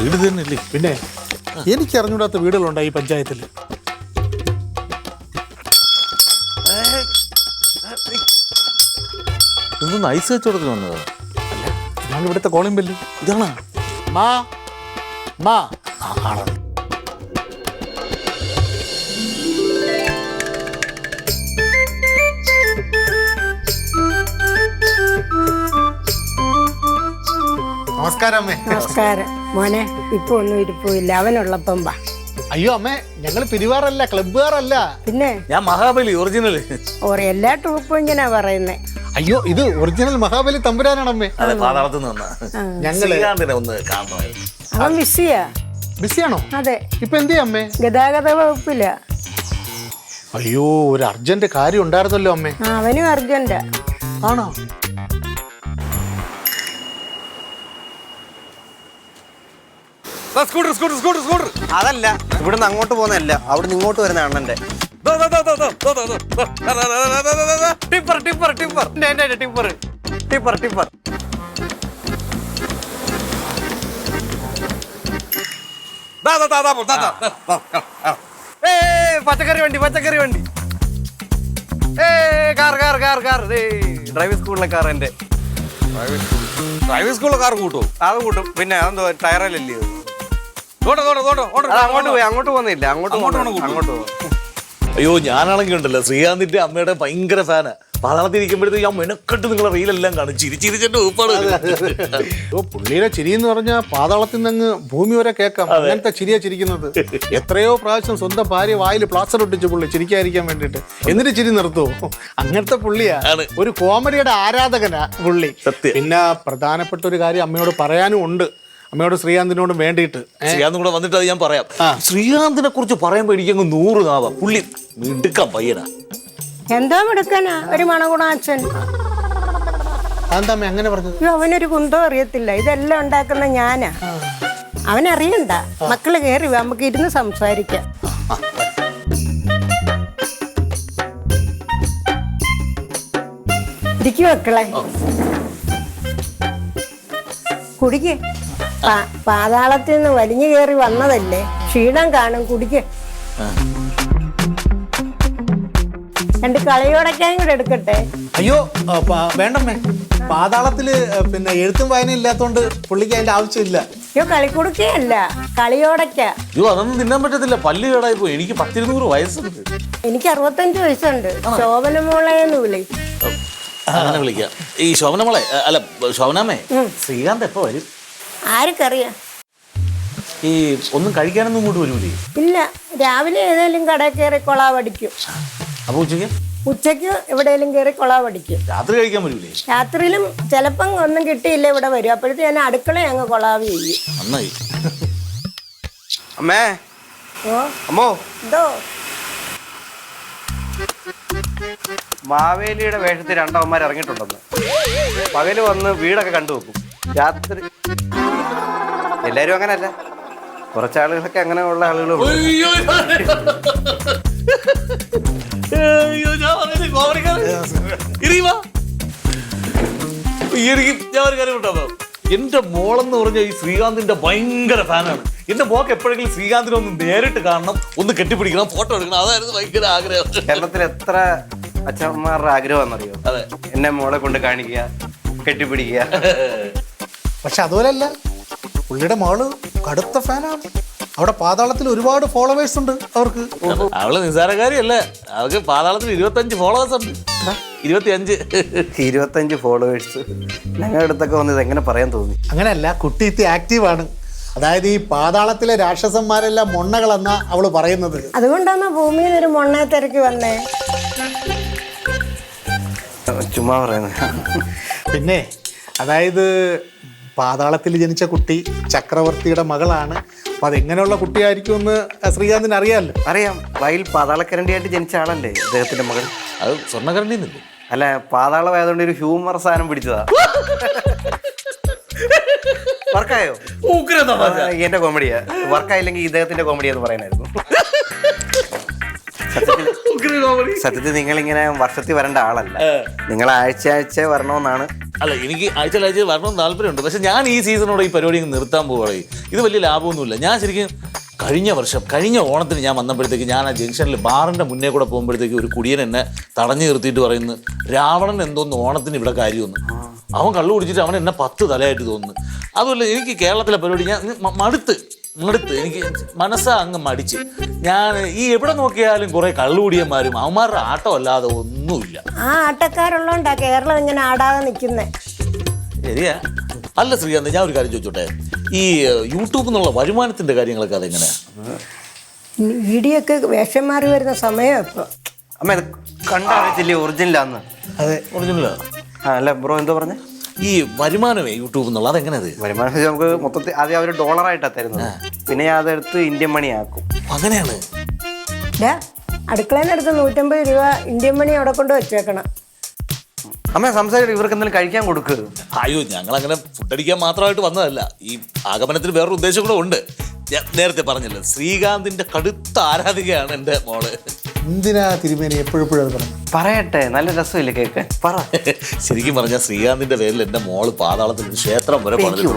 വീട് തന്നെയല്ലേ? പിന്നെ എനിക്ക് അറിഞ്ഞൂടാത്ത വീടുകളുണ്ടായി ഈ പഞ്ചായത്തിൽ. ഇതൊന്നും ഐസ് കച്ചവടത്തിന് വന്നതാ? അല്ല, ഞാൻ ഇവിടുത്തെ കോളിംഗ് ബെല്ല്. ഇതാണോ? മാ മാ നമസ്കാരം അമ്മേ. നമസ്കാരം മോനെ. ഇപ്പൊ ഒന്നും ഇരിപ്പില്ല, അവനുള്ളപ്പം വാ. അയ്യോ അമ്മേ, ഞങ്ങൾ പിരിവാറല്ല, ക്ലബ്ബുകാരല്ല. പിന്നെ ഞാൻ മഹാബലി ഒറിജിനൽ. എല്ലാ ട്രൂപ്പും ഇങ്ങനെ പറയുന്നേ. അയ്യോ, ഇത് ഒറിജിനൽ മഹാബലി തമ്പുരാനാണമ്മേ. അതെ, പാതാളത്തിൽ നിന്ന് വന്ന ഞങ്ങള് ഒന്ന് കാണണമായിരുന്നു. അവൻ ബിസിയാ. ബിസിയാണോ? അതെ, ഇപ്പൊ എന്ത് ചെയ്യാ അമ്മേ? ഗതാഗത വകുപ്പില്ല. അയ്യോ, ഒരു അർജന്റ് കാര്യം ഉണ്ടായിരുന്നല്ലോ അമ്മേ. അവനും അർജന്റാ. ആണോ? അതല്ല, ഇവിടുന്ന് അങ്ങോട്ട് പോകുന്നതല്ല, അവിടുന്ന് ഇങ്ങോട്ട് വരുന്ന അണ്ണന്റെ. Tipper tipper tipper tipper tipper tipper. പച്ചക്കറി വണ്ടി, പച്ചക്കറി വണ്ടി. Car car car car. Driving സ്കൂളിലെ കാർ എന്റെ. ഡ്രൈവിംഗ് സ്കൂളിലെ കാർ കൂട്ടോ? അത് കൂട്ടും. പിന്നെ അതെന്തോ ടയറല്ലേ? അങ്ങോട്ട് പോയി, അങ്ങോട്ട് പോകുന്നില്ല, അങ്ങോട്ട് പോകും. അയ്യോ, ഞാനാണെങ്കിൽ ഉണ്ടല്ലോ ശ്രീകാന്തിന്റെ അമ്മയുടെ ഭയങ്കര ഫാനാ. പാതാളത്തിരിക്കുമ്പോഴത്തേക്ക് ഞാൻ മെനക്കെട്ട് നിങ്ങളെ റീലെല്ലാം കാണും. ചിരിച്ചിരിച്ചിട്ട് ഊപ്പാട്. പുള്ളിയുടെ ചിരി എന്ന് പറഞ്ഞാൽ പാതാളത്തിൽ നിന്ന് ഭൂമി വരെ കേൾക്കാം. അങ്ങനത്തെ ചിരിയാ ചിരിക്കുന്നത്. എത്രയോ പ്രാവശ്യം സ്വന്തം ഭാര്യ വായിൽ പ്ലാസ്റ്റർ ഒട്ടിച്ചു പുള്ളി ചിരിക്കാതിരിക്കാൻ വേണ്ടിട്ട്. എന്നിട്ട് ചിരി നിർത്തുവോ? അങ്ങനത്തെ പുള്ളിയാ. ഒരു കോമഡിയുടെ ആരാധകനാ പുള്ളി. പിന്നെ പ്രധാനപ്പെട്ട ഒരു കാര്യം അമ്മയോട് പറയാനും ഉണ്ട്. അമ്മയോട് ശ്രീകാന്തിനോടും വേണ്ടിയിട്ട്. ശ്രീകാന്ത് കൂടെ വന്നിട്ട് അത് ഞാൻ പറയാം. ശ്രീകാന്തിനെ കുറിച്ച് പറയുമ്പോ എനിക്കങ്ങ് 100 നാവാ. പുള്ളി മിടുക്കാൻ പയ്യനാ. എന്താ എടുക്കാനാ ഒരു മണഗുണാച്ചൻ. എന്താ അമ്മ അങ്ങനെ പറഞ്ഞത്? അവനൊരു കുന്തോ അറിയത്തില്ല. ഇതെല്ലാം ഉണ്ടാക്കുന്ന ഞാനാ. അവനറിയണ്ട. മക്കള് കയറി നമുക്ക് ഇരുന്ന് സംസാരിക്കാം. ഇരിക്കും മക്കളെ, കുടിക്ക്. പാതാളത്തിൽ നിന്ന് വലിഞ്ഞു കയറി വന്നതല്ലേ, ക്ഷീണം കാണും. കുടിക്ക്. 2 കളിയോടക്കാനും കൂടെ എടുക്കട്ടെ? അയ്യോ വേണ്ടമ്മേ, പാതാളത്തില് പിന്നെ എഴുത്തും വായന ഇല്ലാത്തോണ്ട് പുള്ളിക്ക് അതിന്റെ ആവശ്യമില്ല. അയ്യോ, കളിക്കുടുക്കയല്ല, കളിയോടക്ക. അയ്യോ, അതൊന്നും തിന്നാൻ പറ്റത്തില്ല. പല്ല് കേടായി പോയി. എനിക്ക് 10-200 വയസ്സുണ്ട്. എനിക്ക് 65 വയസ്സുണ്ട്. ശോഭന മോളേന്ന് വിളി. അങ്ങനെ വിളിക്കാം. ഈ ശോഭനമോളെ, അല്ല ശോഭനാമേ, ശ്രീകാന്ത് എപ്പോ വരും? ആർക്കറിയാം. ഈ ഒന്നും കഴിക്കാനൊന്നും ഇങ്ങോട്ട് വരൂലേ? ഇല്ല, രാവിലെ ഏതെങ്കിലും കടയിൽ കയറി കൊളാവടിക്കും. അപ്പൊ ഉച്ചയ്ക്ക് എവിടെയെങ്കിലും കയറി കൊളാവടിക്കും. രാത്രി കഴിക്കാൻ വരൂലേ? രാത്രിയിലും ചിലപ്പം ഒന്നും കിട്ടിയില്ല ഇവിടെ വരും. അപ്പോഴത്തെ ഞാൻ അടുക്കള അങ്ങ് കൊളാവ് ചെയ്യും. നന്നായി. അമ്മേ, ഓ അമ്മോ, എന്തോ? മാവേലിയുടെ വേഷത്തിൽ 2 അമ്മമാർ ഇറങ്ങിയിട്ടുണ്ടെന്ന്. പകല് വന്ന് വീടൊക്കെ കണ്ടു വെക്കും. രാത്രി എല്ലാരും അങ്ങനല്ല, കുറച്ചാളുകളൊക്കെ അങ്ങനെ ഉള്ള ആളുകളും. എന്റെ മോളെന്ന് പറഞ്ഞ ഈ ശ്രീകാന്തിന്റെ ഭയങ്കര ഫാനാണ്. എന്റെ മോക്ക് എപ്പോഴെങ്കിലും ശ്രീകാന്തിനെ ഒന്ന് നേരിട്ട് കാണണം, ഒന്ന് കെട്ടിപ്പിടിക്കണം, ഫോട്ടോ എടുക്കണം. അതായിരുന്നു ഭയങ്കര ആഗ്രഹം. കേരളത്തിൽ എത്ര അച്ഛന്മാരുടെ ആഗ്രഹമാണെന്നറിയോ? അതെ, എന്നെ മോളെ കൊണ്ട് കാണിക്കുക, കെട്ടിപ്പിടിക്കുക. പക്ഷെ അതുപോലല്ല, പുള്ളിയുടെ മോള് കടുത്ത ഫാനാണ്. അവിടെ പാതാളത്തിൽ ഒരുപാട് ഫോളോവേഴ്സ് ഉണ്ട് അവർക്ക്. അവള് നിസ്സാരക്കാരിയല്ല. അവൾക്ക് പാതാളത്തിൽ 25 ഫോളോവേഴ്സ് ഉണ്ട്. 25 ഫോളോവേഴ്സ്. ഞങ്ങളുടെ അടുത്തൊക്കെ വന്നത് എങ്ങനെ പറയാൻ തോന്നി? അങ്ങനെയല്ല, കുട്ടി ആക്റ്റീവാണ്. അതായത് ഈ പാതാളത്തിലെ രാക്ഷസന്മാരെല്ലാം മൊണ്ണകളെന്നാ അവള് പറയുന്നത്. അതുകൊണ്ടാണ് ഭൂമിയിൽ ഒരു മൊണ്ണെ തിരക്കി വന്നേ. ചുമ്മാ പറയുന്നത്. പിന്നെ അതായത് പാതാളത്തിൽ ജനിച്ച കുട്ടി ചക്രവർത്തിയുടെ മകളാണ്. അപ്പൊ അതെങ്ങനെയുള്ള കുട്ടിയായിരിക്കുമെന്ന് ശ്രീകാന്തിന് അറിയാമല്ലോ. അറിയാം, വയൽ പാതാളക്കരണ്ടിയായിട്ട് ജനിച്ച ആളല്ലേ അദ്ദേഹത്തിന്റെ മകൾ. അത് സ്വർണ്ണക്കരണ്ടിന്നില്ലേ? അല്ല, പാതാളമായതുകൊണ്ട് ഒരു ഹ്യൂമർ സാധനം പിടിച്ചതാ. വർക്കായോ? എന്റെ കോമഡിയാ. വർക്കായില്ലെങ്കിൽ ഇദ്ദേഹത്തിന്റെ കോമഡി എന്ന് പറയാനായിരുന്നു. സത്യത്തിൽ നിങ്ങളിങ്ങനെ വർഷത്തിൽ വരേണ്ട ആളല്ല. നിങ്ങൾ ആഴ്ച വരണമെന്നാണ് അല്ല എനിക്ക് ആഴ്ച വരണമെന്ന് താല്പര്യമുണ്ട്. പക്ഷെ ഞാൻ ഈ സീസണോടെ ഈ പരിപാടി നിർത്താൻ പോവുകയായി. ഇത് വലിയ ലാഭമൊന്നുമില്ല. ഞാൻ ശരിക്കും കഴിഞ്ഞ ഓണത്തിന് ഞാൻ വന്നപ്പോഴത്തേക്ക് ഞാൻ ആ ജംഗ്ഷനിൽ ബാറിൻ്റെ മുന്നേ കൂടെ പോകുമ്പോഴത്തേക്ക് ഒരു കുടിയൻ എന്നെ തടഞ്ഞു നിർത്തിയിട്ട് പറയുന്നു, രാവണൻ എന്തോന്ന് ഓണത്തിന് ഇവിടെ കാര്യമൊന്നും. അവൻ കള്ളു കുടിച്ചിട്ട് അവൻ എന്നെ 10 തലയായിട്ട് തോന്നുന്നു. അതുമല്ല എനിക്ക് കേരളത്തിലെ പരിപാടി ഞാൻ മടുത്ത് എനിക്ക് മനസ്സാ അങ്ങ് മടിച്ച്. ഞാൻ ഈ എവിടെ നോക്കിയാലും കുറെ കള്ളുകൂടിയന്മാരും അവന്മാരുടെ ആട്ടം അല്ലാതെ ഒന്നുമില്ല. ആ ആട്ടക്കാരുള്ളോണ്ടാ കേരളം ഇങ്ങനെ ആടാതെ നിൽക്കുന്നേ. ശരിയാ. അല്ല ശ്രീകാന്ത്, ഞാൻ ഒരു കാര്യം ചോദിച്ചോട്ടെ, ഈ യൂട്യൂബിൽ നിന്നുള്ള വരുമാനത്തിന്റെ കാര്യങ്ങളൊക്കെ അതെങ്ങനെയാ? വീഡിയൊക്കെ വേഷം മാറി വരുന്ന സമയം ഇപ്പൊ. അമ്മ ഇത് കണ്ടറിയത്തില്ലേ ഒറിജിനലാന്ന്? അതെ, ഒറിജിനലാ. അല്ല ബ്രോ എന്തോ പറഞ്ഞേ? ഈ വരുമാനമേ യൂട്യൂബിൽ നിന്നുള്ള അതെങ്ങനെയത്? വരുമാനം നമുക്ക് മൊത്തത്തിൽ ആദ്യം അവർ ഡോളറായിട്ടാണ് തരുന്നത്. പിന്നെ ഞാൻ അതെടുത്ത് ഇന്ത്യൻ മണി ആക്കും. അങ്ങനെയാണ്. അടുക്കളയിൽ നിന്ന് എടുത്ത് 150 രൂപ ഇന്ത്യൻ മണി അവിടെ കൊണ്ട് വെച്ചേക്കണം. അമ്മ സംസാരിക്കും, ഇവർക്ക് എന്തെങ്കിലും കഴിക്കാൻ കൊടുക്കുക. അയ്യോ, ഞങ്ങൾ അങ്ങനെ ഫുഡ് അടിക്കാൻ മാത്രമായിട്ട് വന്നതല്ല. ഈ ആഗമനത്തിന് വേറൊരു ഉദ്ദേശം കൂടെ ഉണ്ട്. ഞാൻ നേരത്തെ പറഞ്ഞല്ലോ, ശ്രീകാന്തിന്റെ കടുത്ത ആരാധികയാണ് എൻ്റെ മോള്. എന്തിനാ തിരുമേനി എപ്പോഴും അത് പറഞ്ഞു? പറയട്ടെ, നല്ല രസമില്ല കേൾക്കാൻ. പറ. ശരിക്കും പറഞ്ഞാൽ ശ്രീകാന്തിന്റെ പേരിൽ എൻ്റെ മോള് പാതാളത്തിൽ ഒരു ക്ഷേത്രം വരെ പണിതു.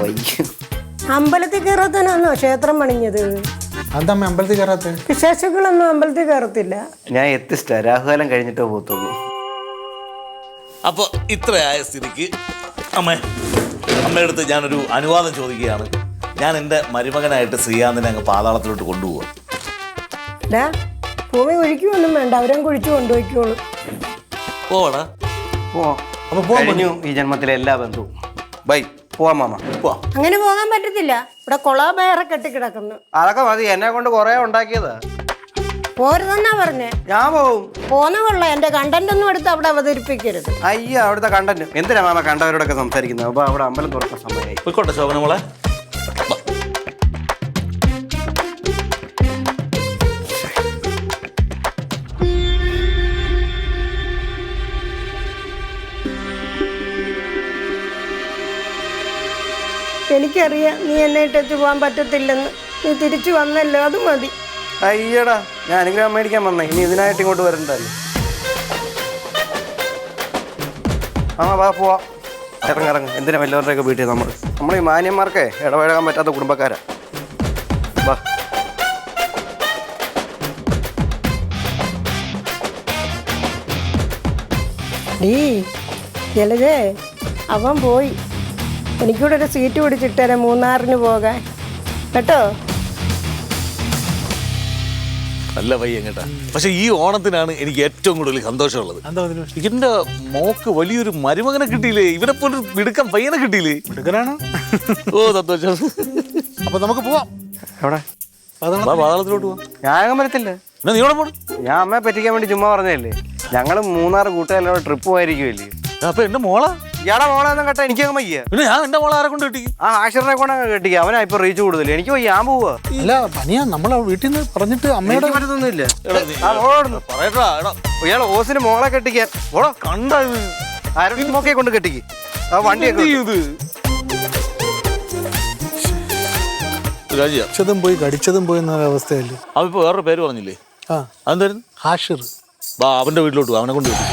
അമ്പലത്തിൽ കയറത്താനാണോ ക്ഷേത്രം പണിഞ്ഞത്? എന്താ അമ്പലത്തിൽ കയറാത്ത? വിശേഷങ്ങളൊന്നും അമ്പലത്തിൽ കയറത്തില്ല. ഞാൻ എത്തിസ്റ്റ രാഹുകാലം കഴിഞ്ഞിട്ടേ പോകത്തുള്ളൂ. അപ്പോൾ ഇത്രയായ സ്ഥിതിക്ക് അമ്മയുടെ അടുത്ത് ഞാനൊരു അനുവാദം ചോദിക്കുകയാണ്. ഞാൻ എൻ്റെ മരുമകനായിട്ട് ശ്രീകാന്തിനെ അങ്ങ് പാതാളത്തിലോട്ട് കൊണ്ടുപോവാം. ഭൂമി ഒഴിക്കൊന്നും വേണ്ട, അവരും കുഴിച്ചു കൊണ്ടുപോയിക്കോളൂ. പോവാടാ. കഴിഞ്ഞു ഈ ജന്മത്തിലെ എല്ലാ ബന്ധുവും. ബൈ, പോവാം മാമ. പോവാം. അങ്ങനെ പോകാൻ പറ്റത്തില്ല, ഇവിടെ കൊളാബയറെ കെട്ടിക്കിടക്കുന്നു. അതൊക്കെ മതി, എന്നെ കൊണ്ട് കുറെ ഉണ്ടാക്കിയതാ. പോരുതെന്നാ പറഞ്ഞേ. ഞാൻ പോവും. പോന്ന കൊള്ള, എന്റെ കണ്ടന്റ് ഒന്നും എടുത്ത് അവിടെ അവതരിപ്പിക്കരുത്. അയ്യ, അവിടുത്തെ കണ്ടന്റ് എന്തിനാ മാമ കണ്ടവരോടൊക്കെ സംസാരിക്കുന്നത്? അപ്പൊ അവിടെ അമ്പലം തുറക്കുന്ന സമയമായി. പോയിക്കോട്ടെ ശോഭന മോളെ. എനിക്കറിയാം നീ എന്നെ ഇട്ടു പോകാൻ പറ്റത്തില്ലെന്ന്. നീ തിരിച്ചു വന്നല്ലോ, അത് മതി. അയ്യടാ, ഞാൻ അനുഗ്രഹം മേടിക്കാൻ വന്നേ, ഇനി ഇതിനായിട്ട് ഇങ്ങോട്ട് വരണ്ടല്ലോ. വാ പോവാ. ഇറങ്ങിറങ്ങ്. എന്തിനാ വല്ലവരുടെയൊക്കെ വീട്ടിൽ നമ്മൾ ഈ മാന്യന്മാർക്കേ ഇടപഴകാൻ പറ്റാത്ത കുടുംബക്കാരാ. വാ. ജലജേ, അവൻ പോയി. എനിക്കൂടെ ഒരു സീറ്റ് പിടിച്ചിട്ടേരാ മൂന്നാറിന് പോകാൻ കേട്ടോ. നല്ല പയ്യൻ കേട്ടാ. പക്ഷെ ഈ ഓണത്തിനാണ് എനിക്ക് ഏറ്റവും കൂടുതൽ സന്തോഷമുള്ളത്. ഇതിന്റെ മോക്ക് വലിയൊരു മരുമകനെ കിട്ടിയില്ലേ? ഇവനെ പോലൊരു മിടുക്കൻ പയ്യനെ കിട്ടിയില്ലേ? മിടുക്കനാണ്. ഓ സന്തോഷം. അപ്പൊ നമുക്ക് പോവാം. എവിടെ? പാതാളത്തിലോട്ട് പോവാം. ഞാൻ വരത്തില്ല. എന്നാ നീ പോണം? ഞാൻ അമ്മയെ പറ്റിക്കാൻ വേണ്ടി ചുമ്മാ പറഞ്ഞതല്ലേ. ഞങ്ങള് 3 കൂട്ടുകാരോട് ട്രിപ്പ് പോയിരിക്കുമല്ലേ. അപ്പൊ എന്റെ മോളാ? ഇയാളെ മോളെന്നും കേട്ടാ എനിക്കങ്ങ് വയ്യ. പിന്നെ ഞാൻ എന്റെ മോളെ ആരെ കൊണ്ട് കിട്ടിക്കും? ആ ആഷിറിനെ കൊണ്ടങ്ങ് കെട്ടിക്കുക. അവനാ ഇപ്പൊ റീച്ച് കൂടുതൽ. എനിക്ക് വയ്യ, ഞാൻ പോവാ. അല്ല പനിയാ, നമ്മളെ വീട്ടിൽ നിന്ന് പറഞ്ഞിട്ട് അമ്മയുടെ പറ്റത്തൊന്നുമില്ല. പറയട്ടാ. ഇയാളെ ഓസിന് മോളെ കെട്ടിക്കാൻ ഓടോ. കണ്ട ആരോഗ്യ മോക്കെ കൊണ്ട് കെട്ടിക്ക്. ആ വണ്ടിയൊക്കെ കടിച്ചതും പോയി കടിച്ചതും പോയി എന്ന അവസ്ഥയല്ലേ. അവ ഇപ്പൊ വേറൊരു പേര് പറഞ്ഞില്ലേ? ആ, അതെന്തായിരുന്നു? ഹാഷിർ. അവന്റെ വീട്ടിലോട്ട് അവനെ കൊണ്ട് കിട്ടി.